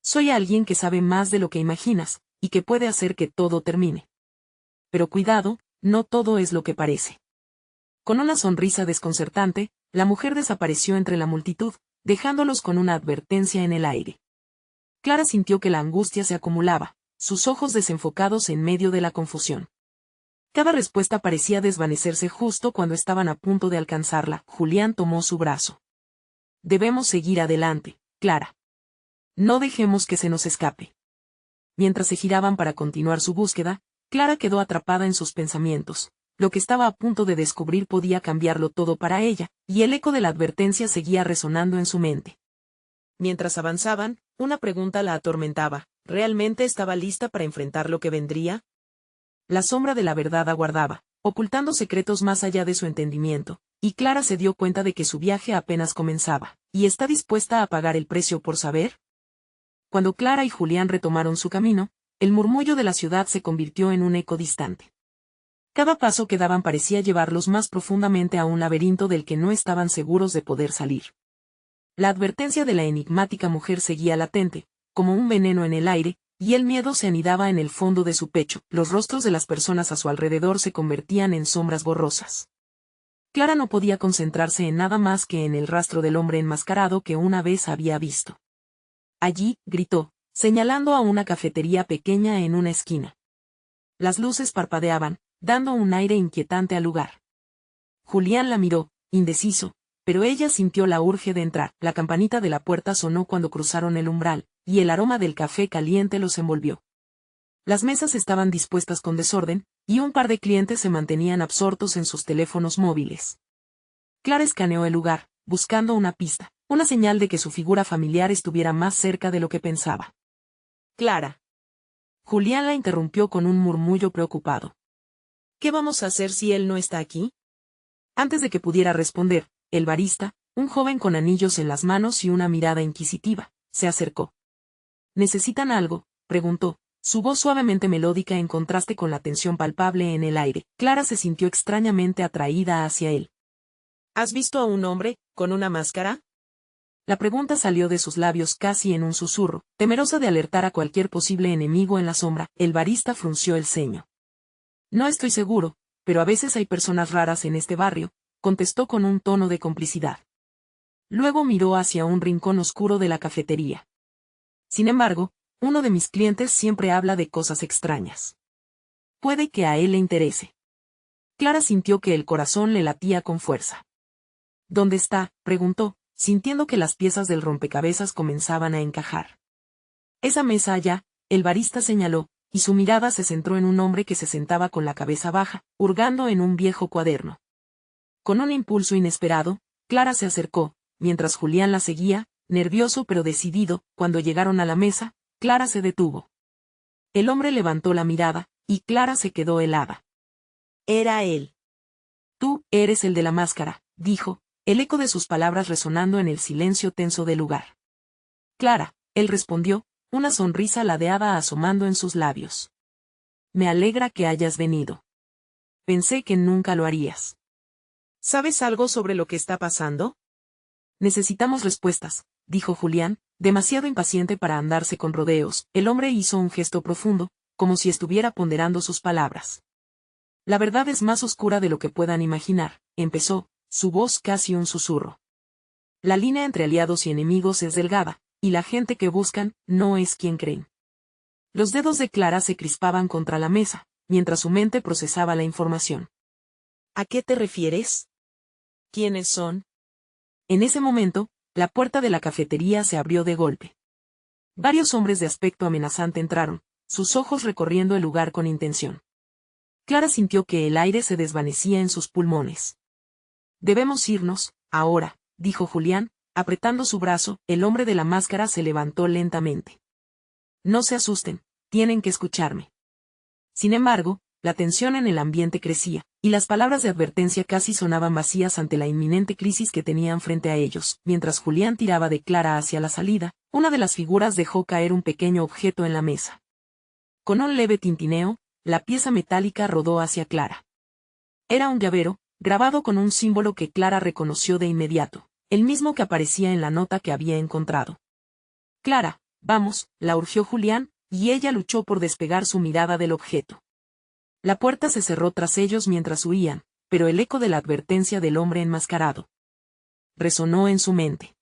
[SPEAKER 1] Soy alguien que sabe más de lo que imaginas, y que puede hacer que todo termine. Pero cuidado, no todo es lo que parece. Con una sonrisa desconcertante, la mujer desapareció entre la multitud, dejándolos con una advertencia en el aire. Clara sintió que la angustia se acumulaba, sus ojos desenfocados en medio de la confusión. Cada respuesta parecía desvanecerse justo cuando estaban a punto de alcanzarla. Julián tomó su brazo. Debemos seguir adelante, Clara. No dejemos que se nos escape. Mientras se giraban para continuar su búsqueda, Clara quedó atrapada en sus pensamientos. Lo que estaba a punto de descubrir podía cambiarlo todo para ella, y el eco de la advertencia seguía resonando en su mente.
[SPEAKER 2] Mientras avanzaban, una pregunta la atormentaba. ¿Realmente estaba lista para enfrentar lo que vendría?
[SPEAKER 1] La sombra de la verdad aguardaba, ocultando secretos más allá de su entendimiento, y Clara se dio cuenta de que su viaje apenas comenzaba. ¿Y está dispuesta a pagar el precio por saber? Cuando Clara y Julián retomaron su camino, el murmullo de la ciudad se convirtió en un eco distante. Cada paso que daban parecía llevarlos más profundamente a un laberinto del que no estaban seguros de poder salir. La advertencia de la enigmática mujer seguía latente, como un veneno en el aire, y el miedo se anidaba en el fondo de su pecho. Los rostros de las personas a su alrededor se convertían en sombras borrosas. Clara no podía concentrarse en nada más que en el rastro del hombre enmascarado que una vez había visto. Allí, gritó, señalando a una cafetería pequeña en una esquina. Las luces parpadeaban, dando un aire inquietante al lugar. Julián la miró, indeciso, pero ella sintió la urge de entrar. La campanita de la puerta sonó cuando cruzaron el umbral, y el aroma del café caliente los envolvió. Las mesas estaban dispuestas con desorden, y un par de clientes se mantenían absortos en sus teléfonos móviles. Clara escaneó el lugar, buscando una pista, una señal de que su figura familiar estuviera más cerca de lo que pensaba.
[SPEAKER 2] Clara.
[SPEAKER 1] Julián la interrumpió con un murmullo preocupado.
[SPEAKER 2] ¿Qué vamos a hacer si él no está aquí?
[SPEAKER 1] Antes de que pudiera responder, el barista, un joven con anillos en las manos y una mirada inquisitiva, se acercó. ¿Necesitan algo?, preguntó, su voz suavemente melódica en contraste con la tensión palpable en el aire. Clara se sintió extrañamente atraída hacia él.
[SPEAKER 2] ¿Has visto a un hombre, con una máscara?
[SPEAKER 1] La pregunta salió de sus labios casi en un susurro, temerosa de alertar a cualquier posible enemigo en la sombra. El barista frunció el ceño. No estoy seguro, pero a veces hay personas raras en este barrio, contestó con un tono de complicidad. Luego miró hacia un rincón oscuro de la cafetería. Sin embargo, uno de mis clientes siempre habla de cosas extrañas. Puede que a él le interese. Clara sintió que el corazón le latía con fuerza. ¿Dónde está?, preguntó, sintiendo que las piezas del rompecabezas comenzaban a encajar. Esa mesa allá, el barista señaló, y su mirada se centró en un hombre que se sentaba con la cabeza baja, hurgando en un viejo cuaderno. Con un impulso inesperado, Clara se acercó, mientras Julián la seguía, nervioso pero decidido. Cuando llegaron a la mesa, Clara se detuvo. El hombre levantó la mirada, y Clara se quedó helada.
[SPEAKER 2] Era él.
[SPEAKER 1] Tú eres el de la máscara, dijo, el eco de sus palabras resonando en el silencio tenso del lugar. Clara, él respondió, una sonrisa ladeada asomando en sus labios. Me alegra que hayas venido. Pensé que nunca lo harías.
[SPEAKER 2] ¿Sabes algo sobre lo que está pasando?
[SPEAKER 1] Necesitamos respuestas, dijo Julián, demasiado impaciente para andarse con rodeos. El hombre hizo un gesto profundo, como si estuviera ponderando sus palabras. La verdad es más oscura de lo que puedan imaginar, empezó, su voz casi un susurro. La línea entre aliados y enemigos es delgada, y la gente que buscan no es quien creen. Los dedos de Clara se crispaban contra la mesa, mientras su mente procesaba la información.
[SPEAKER 2] ¿A qué te refieres? ¿Quiénes son?
[SPEAKER 1] En ese momento, la puerta de la cafetería se abrió de golpe. Varios hombres de aspecto amenazante entraron, sus ojos recorriendo el lugar con intención. Clara sintió que el aire se desvanecía en sus pulmones. Debemos irnos, ahora, dijo Julián, apretando su brazo. El hombre de la máscara se levantó lentamente. No se asusten, tienen que escucharme. Sin embargo, la tensión en el ambiente crecía, y las palabras de advertencia casi sonaban vacías ante la inminente crisis que tenían frente a ellos. Mientras Julián tiraba de Clara hacia la salida, una de las figuras dejó caer un pequeño objeto en la mesa. Con un leve tintineo, la pieza metálica rodó hacia Clara. Era un llavero, grabado con un símbolo que Clara reconoció de inmediato, el mismo que aparecía en la nota que había encontrado. Clara, vamos, la urgió Julián, y ella luchó por despegar su mirada del objeto. La puerta se cerró tras ellos mientras huían, pero el eco de la advertencia del hombre enmascarado resonó en su mente.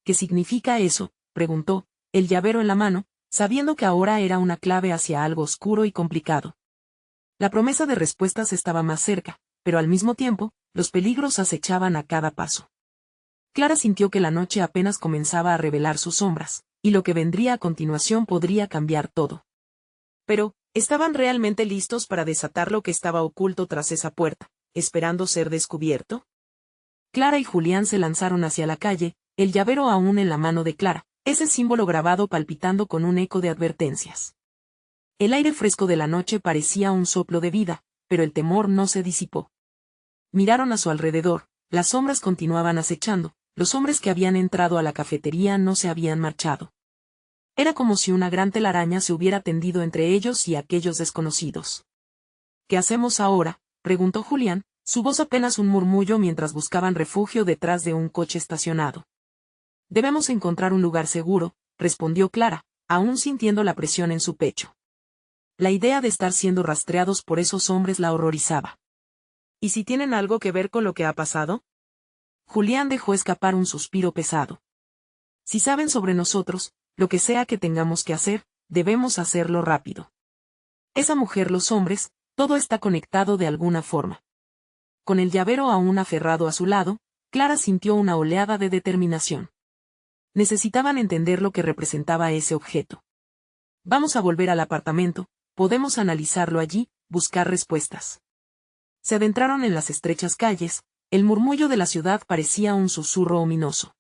[SPEAKER 1] ¿Qué significa eso?, preguntó, el llavero en la mano, sabiendo que ahora era una clave hacia algo oscuro y complicado. La promesa de respuestas estaba más cerca, pero al mismo tiempo, los peligros acechaban a cada paso. Clara sintió que la noche apenas comenzaba a revelar sus sombras, y lo que vendría a continuación podría cambiar todo. Pero, ¿estaban realmente listos para desatar lo que estaba oculto tras esa puerta, esperando ser descubierto? Clara y Julián se lanzaron hacia la calle, el llavero aún en la mano de Clara, ese símbolo grabado palpitando con un eco de advertencias. El aire fresco de la noche parecía un soplo de vida, pero el temor no se disipó. Miraron a su alrededor, las sombras continuaban acechando, los hombres que habían entrado a la cafetería no se habían marchado. Era como si una gran telaraña se hubiera tendido entre ellos y aquellos desconocidos. ¿Qué hacemos ahora?, preguntó Julián, su voz apenas un murmullo mientras buscaban refugio detrás de un coche estacionado. Debemos encontrar un lugar seguro, respondió Clara, aún sintiendo la presión en su pecho. La idea de estar siendo rastreados por esos hombres la horrorizaba. ¿Y si tienen algo que ver con lo que ha pasado? Julián dejó escapar un suspiro pesado. Si saben sobre nosotros, lo que sea que tengamos que hacer, debemos hacerlo rápido. Esa mujer, los hombres, todo está conectado de alguna forma. Con el llavero aún aferrado a su lado, Clara sintió una oleada de determinación. Necesitaban entender lo que representaba ese objeto. Vamos a volver al apartamento, podemos analizarlo allí, buscar respuestas. Se adentraron en las estrechas calles, el murmullo de la ciudad parecía un susurro ominoso.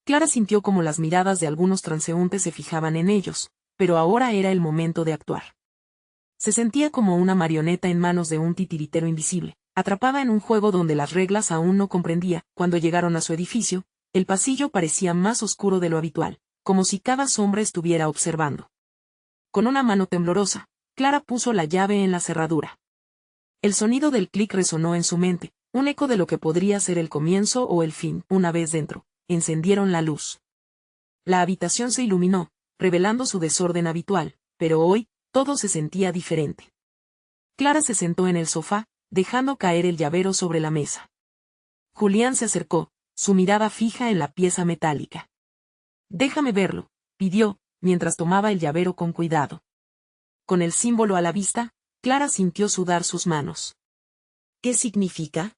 [SPEAKER 1] Clara sintió como las miradas de algunos transeúntes se fijaban en ellos, pero ahora era el momento de actuar. Se sentía como una marioneta en manos de un titiritero invisible, atrapada en un juego donde las reglas aún no comprendía. Cuando llegaron a su edificio, el pasillo parecía más oscuro de lo habitual, como si cada sombra estuviera observando. Con una mano temblorosa, Clara puso la llave en la cerradura. El sonido del clic resonó en su mente, un eco de lo que podría ser el comienzo o el fin. Una vez dentro, encendieron la luz. La habitación se iluminó, revelando su desorden habitual, pero hoy, todo se sentía diferente. Clara se sentó en el sofá, dejando caer el llavero sobre la mesa. Julián se acercó, su mirada fija en la pieza metálica. «Déjame verlo», pidió, mientras tomaba el llavero con cuidado. Con el símbolo a la vista, Clara sintió sudar sus manos. «¿Qué significa?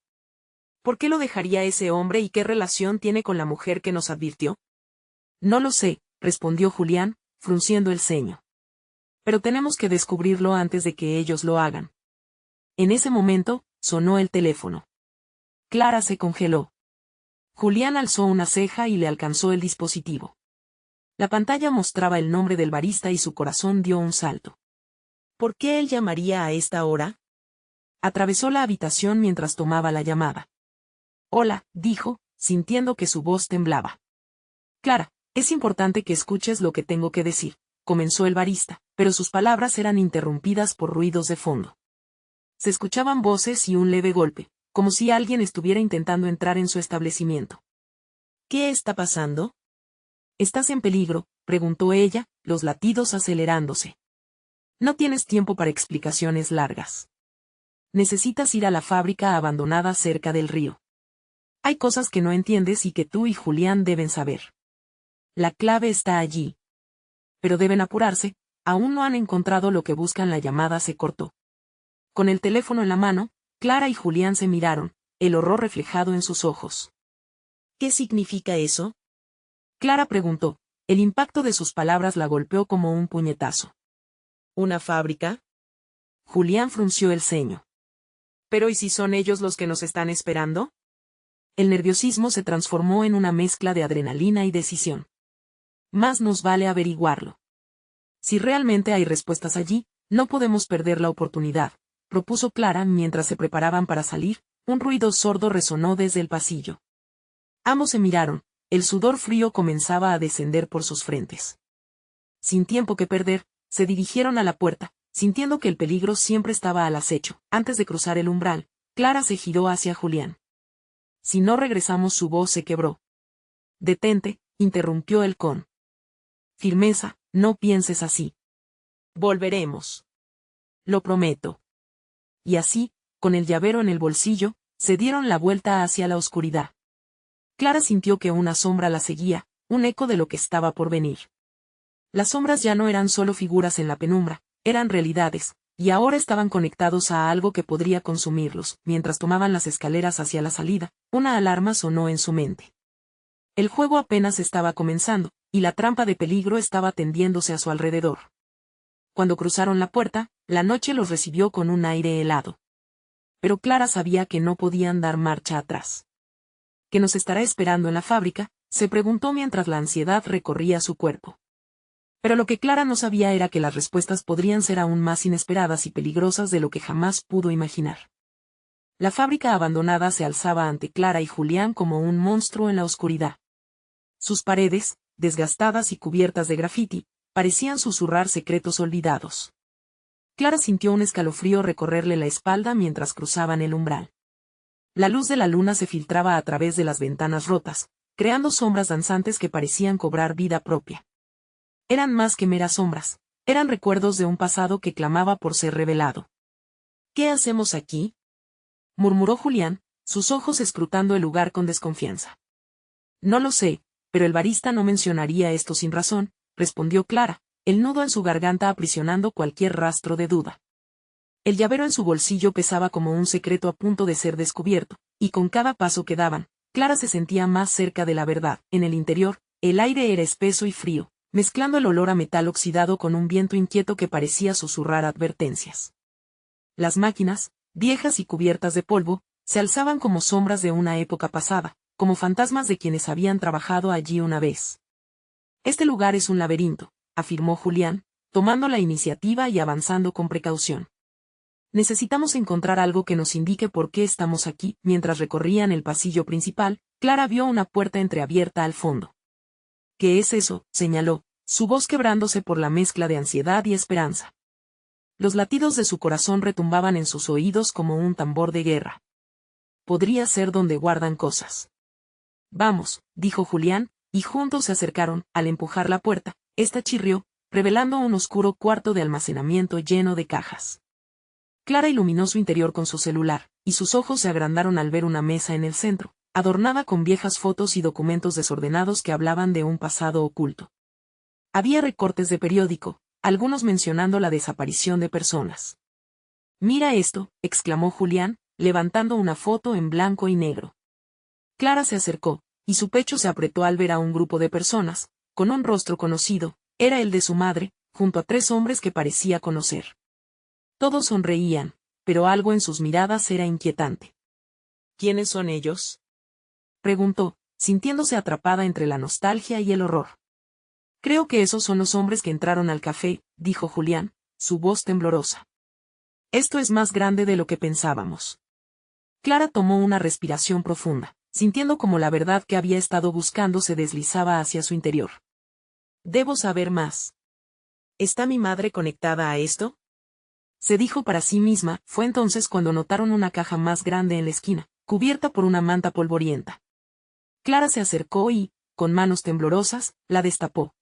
[SPEAKER 1] ¿Por qué lo dejaría ese hombre y qué relación tiene con la mujer que nos advirtió?» «No lo sé», respondió Julián, frunciendo el ceño. «Pero tenemos que descubrirlo antes de que ellos lo hagan». En ese momento, sonó el teléfono. Clara se congeló. Julián alzó una ceja y le alcanzó el dispositivo. La pantalla mostraba el nombre del barista y su corazón dio un salto. ¿Por qué él llamaría a esta hora? Atravesó la habitación mientras tomaba la llamada. «Hola», dijo, sintiendo que su voz temblaba. «Clara, es importante que escuches lo que tengo que decir», comenzó el barista, pero sus palabras eran interrumpidas por ruidos de fondo. Se escuchaban voces y un leve golpe, como si alguien estuviera intentando entrar en su establecimiento. «¿Qué está pasando?» «¿Estás en peligro?», preguntó ella, los latidos acelerándose. «No tienes tiempo para explicaciones largas. Necesitas ir a la fábrica abandonada cerca del río. Hay cosas que no entiendes y que tú y Julián deben saber. La clave está allí. Pero deben apurarse, aún no han encontrado lo que buscan». La llamada se cortó. Con el teléfono en la mano, Clara y Julián se miraron, el horror reflejado en sus ojos. «¿Qué significa eso?», Clara preguntó. El impacto de sus palabras la golpeó como un puñetazo.
[SPEAKER 2] ¿Una fábrica?
[SPEAKER 1] Julián frunció el ceño.
[SPEAKER 2] ¿Pero y si son ellos los que nos están esperando?
[SPEAKER 1] El nerviosismo se transformó en una mezcla de adrenalina y decisión. Más nos vale averiguarlo. Si realmente hay respuestas allí, no podemos perder la oportunidad, propuso Clara mientras se preparaban para salir. Un ruido sordo resonó desde el pasillo. Ambos se miraron, el sudor frío comenzaba a descender por sus frentes. Sin tiempo que perder, se dirigieron a la puerta, sintiendo que el peligro siempre estaba al acecho. Antes de cruzar el umbral, Clara se giró hacia Julián. Si no regresamos, su voz se quebró. Detente, interrumpió él con firmeza, no pienses así.
[SPEAKER 2] Volveremos.
[SPEAKER 1] Lo prometo. Y así, con el llavero en el bolsillo, se dieron la vuelta hacia la oscuridad. Clara sintió que una sombra la seguía, un eco de lo que estaba por venir. Las sombras ya no eran solo figuras en la penumbra, eran realidades, y ahora estaban conectados a algo que podría consumirlos. Mientras tomaban las escaleras hacia la salida, una alarma sonó en su mente. El juego apenas estaba comenzando, y la trampa de peligro estaba tendiéndose a su alrededor. Cuando cruzaron la puerta, la noche los recibió con un aire helado. Pero Clara sabía que no podían dar marcha atrás. ¿Qué nos estará esperando en la fábrica?, se preguntó mientras la ansiedad recorría su cuerpo. Pero lo que Clara no sabía era que las respuestas podrían ser aún más inesperadas y peligrosas de lo que jamás pudo imaginar. La fábrica abandonada se alzaba ante Clara y Julián como un monstruo en la oscuridad. Sus paredes, desgastadas y cubiertas de grafiti, parecían susurrar secretos olvidados. Clara sintió un escalofrío recorrerle la espalda mientras cruzaban el umbral. La luz de la luna se filtraba a través de las ventanas rotas, creando sombras danzantes que parecían cobrar vida propia. Eran más que meras sombras, eran recuerdos de un pasado que clamaba por ser revelado.
[SPEAKER 2] ¿Qué hacemos aquí?,
[SPEAKER 1] murmuró Julián, sus ojos escrutando el lugar con desconfianza. No lo sé, pero el barista no mencionaría esto sin razón, respondió Clara, el nudo en su garganta aprisionando cualquier rastro de duda. El llavero en su bolsillo pesaba como un secreto a punto de ser descubierto, y con cada paso que daban, Clara se sentía más cerca de la verdad. En el interior, el aire era espeso y frío, mezclando el olor a metal oxidado con un viento inquieto que parecía susurrar advertencias. Las máquinas, viejas y cubiertas de polvo, se alzaban como sombras de una época pasada, como fantasmas de quienes habían trabajado allí una vez. Este lugar es un laberinto, afirmó Julián, tomando la iniciativa y avanzando con precaución. Necesitamos encontrar algo que nos indique por qué estamos aquí. Mientras recorrían el pasillo principal, Clara vio una puerta entreabierta al fondo. ¿Qué es eso?, señaló, su voz quebrándose por la mezcla de ansiedad y esperanza. Los latidos de su corazón retumbaban en sus oídos como un tambor de guerra. Podría ser donde guardan cosas. Vamos, dijo Julián, y juntos se acercaron. Al empujar la puerta, esta chirrió, revelando un oscuro cuarto de almacenamiento lleno de cajas. Clara iluminó su interior con su celular, y sus ojos se agrandaron al ver una mesa en el centro, adornada con viejas fotos y documentos desordenados que hablaban de un pasado oculto. Había recortes de periódico, algunos mencionando la desaparición de personas. «Mira esto», exclamó Julián, levantando una foto en blanco y negro. Clara se acercó, y su pecho se apretó al ver a un grupo de personas, con un rostro conocido, era el de su madre, junto a 3 hombres que parecía conocer. Todos sonreían, pero algo en sus miradas era inquietante.
[SPEAKER 2] ¿Quiénes son ellos?,
[SPEAKER 1] preguntó, sintiéndose atrapada entre la nostalgia y el horror. Creo que esos son los hombres que entraron al café, dijo Julián, su voz temblorosa. Esto es más grande de lo que pensábamos. Clara tomó una respiración profunda, sintiendo como la verdad que había estado buscando se deslizaba hacia su interior. Debo saber más.
[SPEAKER 2] ¿Está mi madre conectada a esto?,
[SPEAKER 1] se dijo para sí misma. Fue entonces cuando notaron una caja más grande en la esquina, cubierta por una manta polvorienta. Clara se acercó y, con manos temblorosas, la destapó.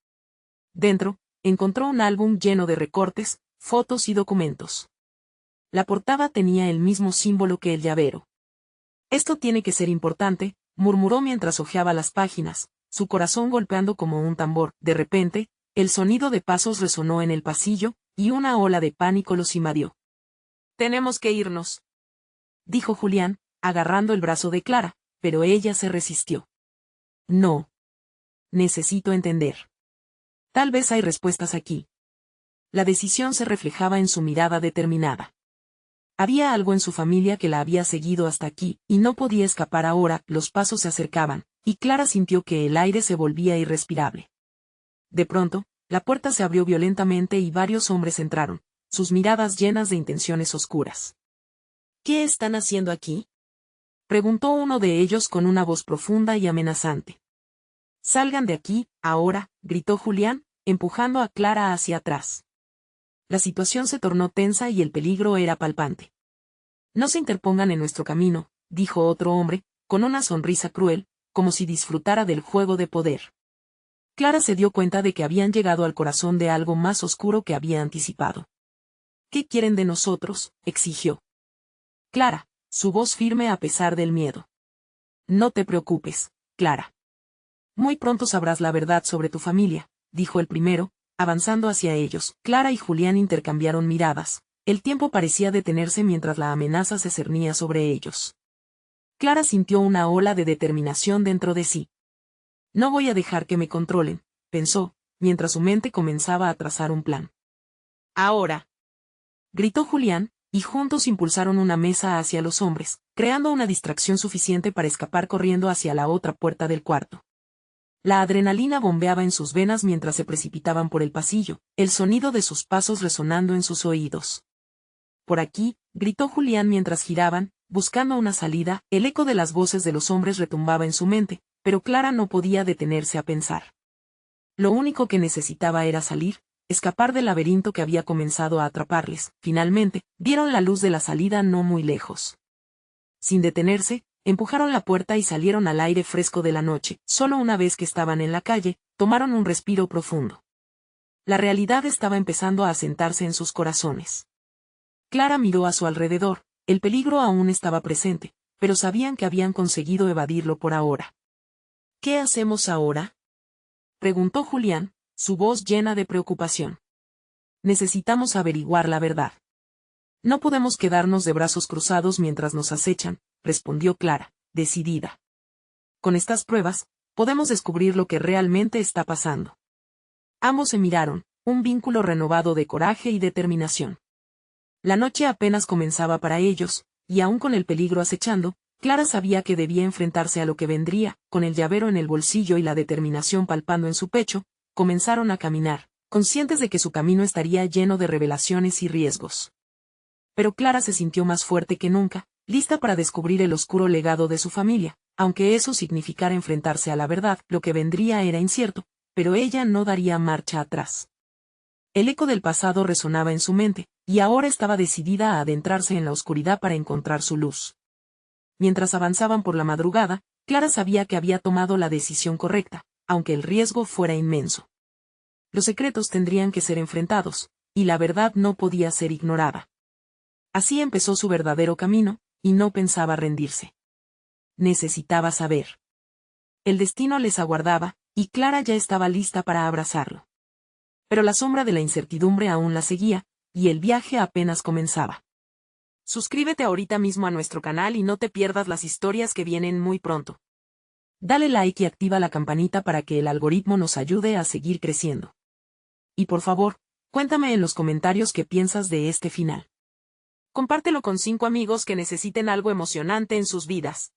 [SPEAKER 1] Dentro, encontró un álbum lleno de recortes, fotos y documentos. La portada tenía el mismo símbolo que el llavero. Esto tiene que ser importante, murmuró mientras hojeaba las páginas, su corazón golpeando como un tambor. De repente, el sonido de pasos resonó en el pasillo, y una ola de pánico los invadió. «Tenemos que irnos», dijo Julián, agarrando el brazo de Clara, pero ella se resistió. «No. Necesito entender. Tal vez hay respuestas aquí». La decisión se reflejaba en su mirada determinada. Había algo en su familia que la había seguido hasta aquí, y no podía escapar ahora. Los pasos se acercaban, y Clara sintió que el aire se volvía irrespirable. De pronto, la puerta se abrió violentamente y varios hombres entraron, sus miradas llenas de intenciones oscuras.
[SPEAKER 2] ¿Qué están haciendo aquí?,
[SPEAKER 1] preguntó uno de ellos con una voz profunda y amenazante. «Salgan de aquí, ahora», gritó Julián, empujando a Clara hacia atrás. La situación se tornó tensa y el peligro era palpante. «No se interpongan en nuestro camino», dijo otro hombre, con una sonrisa cruel, como si disfrutara del juego de poder. Clara se dio cuenta de que habían llegado al corazón de algo más oscuro que había anticipado. «¿Qué quieren de nosotros?», exigió Clara, su voz firme a pesar del miedo. «No te preocupes, Clara. Muy pronto sabrás la verdad sobre tu familia», dijo el primero, avanzando hacia ellos. Clara y Julián intercambiaron miradas. El tiempo parecía detenerse mientras la amenaza se cernía sobre ellos. Clara sintió una ola de determinación dentro de sí. «No voy a dejar que me controlen», pensó, mientras su mente comenzaba a trazar un plan.
[SPEAKER 2] «Ahora»,
[SPEAKER 1] gritó Julián, y juntos impulsaron una mesa hacia los hombres, creando una distracción suficiente para escapar corriendo hacia la otra puerta del cuarto. La adrenalina bombeaba en sus venas mientras se precipitaban por el pasillo, el sonido de sus pasos resonando en sus oídos. «Por aquí», gritó Julián mientras giraban, buscando una salida. El eco de las voces de los hombres retumbaba en su mente, pero Clara no podía detenerse a pensar. Lo único que necesitaba era salir, escapar del laberinto que había comenzado a atraparles. Finalmente, vieron la luz de la salida no muy lejos. Sin detenerse, empujaron la puerta y salieron al aire fresco de la noche. Solo una vez que estaban en la calle, tomaron un respiro profundo. La realidad estaba empezando a asentarse en sus corazones. Clara miró a su alrededor. El peligro aún estaba presente, pero sabían que habían conseguido evadirlo por ahora.
[SPEAKER 2] «¿Qué hacemos ahora?»,
[SPEAKER 1] preguntó Julián, su voz llena de preocupación. «Necesitamos averiguar la verdad. No podemos quedarnos de brazos cruzados mientras nos acechan», respondió Clara, decidida. «Con estas pruebas, podemos descubrir lo que realmente está pasando». Ambos se miraron, un vínculo renovado de coraje y determinación. La noche apenas comenzaba para ellos, y aún con el peligro acechando, Clara sabía que debía enfrentarse a lo que vendría. Con el llavero en el bolsillo y la determinación palpando en su pecho, comenzaron a caminar, conscientes de que su camino estaría lleno de revelaciones y riesgos. Pero Clara se sintió más fuerte que nunca, lista para descubrir el oscuro legado de su familia, aunque eso significara enfrentarse a la verdad. Lo que vendría era incierto, pero ella no daría marcha atrás. El eco del pasado resonaba en su mente, y ahora estaba decidida a adentrarse en la oscuridad para encontrar su luz. Mientras avanzaban por la madrugada, Clara sabía que había tomado la decisión correcta, aunque el riesgo fuera inmenso. Los secretos tendrían que ser enfrentados, y la verdad no podía ser ignorada. Así empezó su verdadero camino, y no pensaba rendirse. Necesitaba saber. El destino les aguardaba, y Clara ya estaba lista para abrazarlo. Pero la sombra de la incertidumbre aún la seguía, y el viaje apenas comenzaba.
[SPEAKER 2] Suscríbete ahorita mismo a nuestro canal y no te pierdas las historias que vienen muy pronto.
[SPEAKER 1] Dale like y activa la campanita para que el algoritmo nos ayude a seguir creciendo. Y por favor, cuéntame en los comentarios qué piensas de este final.
[SPEAKER 2] Compártelo con 5 amigos que necesiten algo emocionante en sus vidas.